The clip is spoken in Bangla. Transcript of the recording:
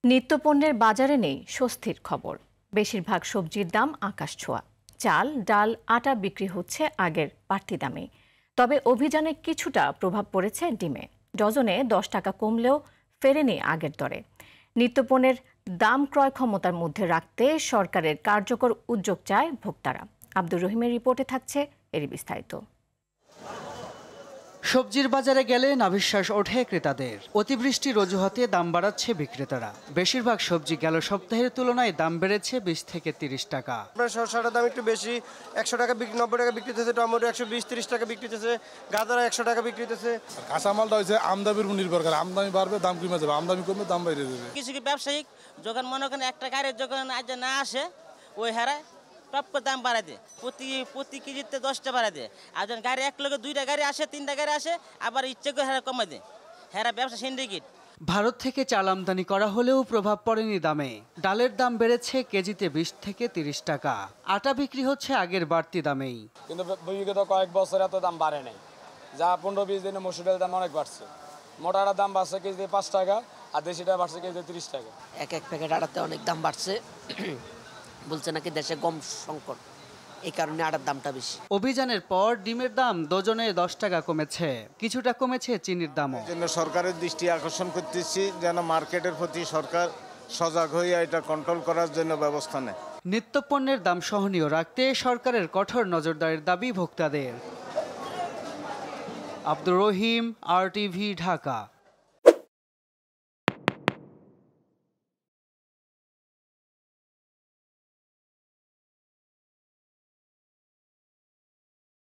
নিত্যপণ্যের বাজারে নেই স্বস্তির খবর। বেশিরভাগ সবজির দাম আকাশছোঁয়া। চাল, ডাল, আটা বিক্রি হচ্ছে আগের বাড়তি দামে। তবে অভিযানে কিছুটা প্রভাব পড়েছে ডিমে। ডজনে 10 টাকা কমলেও ফেরেনি আগের দরে। নিত্যপণ্যের দাম ক্রয় ক্ষমতার মধ্যে রাখতে সরকারের কার্যকর উদ্যোগ চায় ভোক্তারা। আব্দুর রহিমের রিপোর্টে থাকছে এরই বিস্তারিত। সবজির বাজারে গেলে নাভিশ্বাস ওঠে ক্রেতাদের। অতিবৃষ্টির অজুহাতে দাম বাড়াচ্ছে বিক্রেতারা। বেশিরভাগ সবজি গেল সপ্তাহের তুলনায় দাম বেড়েছে 20 থেকে 30 টাকা। শসাটার দাম একটু বেশি, 100 টাকা 90 টাকা বিক্রি হতেছে, টমেটো 120-30 টাকা বিক্রি হতেছে, গাজর 100 টাকা বিক্রি হতেছে। কাঁচামালটা হচ্ছে আমদানির উপর নির্ভর করে, আমদানি বাড়বে দাম কমে যাবে, আমদানি কমবে দাম বেড়ে যাবে। কিছু ব্যবসায়িক যখন মনে করেন একটা গাড়ির যখন আজ না আসে ওই হারায় টপ করে দাম বাড়ায় দেয়, প্রতি কেজিতে 10টা বাড়ায় দেয়। আর যখন গাড়ি এক লোকে 2টা গাড়ি আসে 3টা গাড়ি আসে আবার ইচ্ছে করে হারা কমায় দেয়। হারা ব্যবসা সিন্ডিকেট। ভারত থেকে চাল আমদানি করা হলেও প্রভাব পড়েনি দামে। ডালের দাম বেড়েছে কেজিতে 20 থেকে 30 টাকা। আটা বিক্রি হচ্ছে আগের বাড়তি দামেই। কিন্তু বিগত কয়েক বছর এত দাম বাড়ে নাই, যা 15-20 দিনে মসুর ডালের দাম অনেক বাড়ছে। মোটাটার দাম বাড়ছে কেজিতে 5 টাকা, আর দেশিটা বাড়ছে কেজিতে 30 টাকা। এক প্যাকেট আটাতে অনেক দাম বাড়ছে। বলছে নাকি দেশে গম সংকট, এই কারণে আটার দামটা বেশি। অভিযানের পর ডিমের দাম ডজনে 10 টাকা কমেছে। কিছুটা কমেছে চিনির দামও। জন্য সরকারের দৃষ্টি আকর্ষণ করতেছি যেন মার্কেটের প্রতি সরকার সজাগ হয়ে এটা কন্ট্রোল করার জন্য ব্যবস্থা নেয়। নিত্যপণ্যের দাম সহনীয় রাখতে সরকারের কঠোর নজরদারির দাবি ভোক্তাদের। আব্দুর রহিম, RTV, ঢাকা।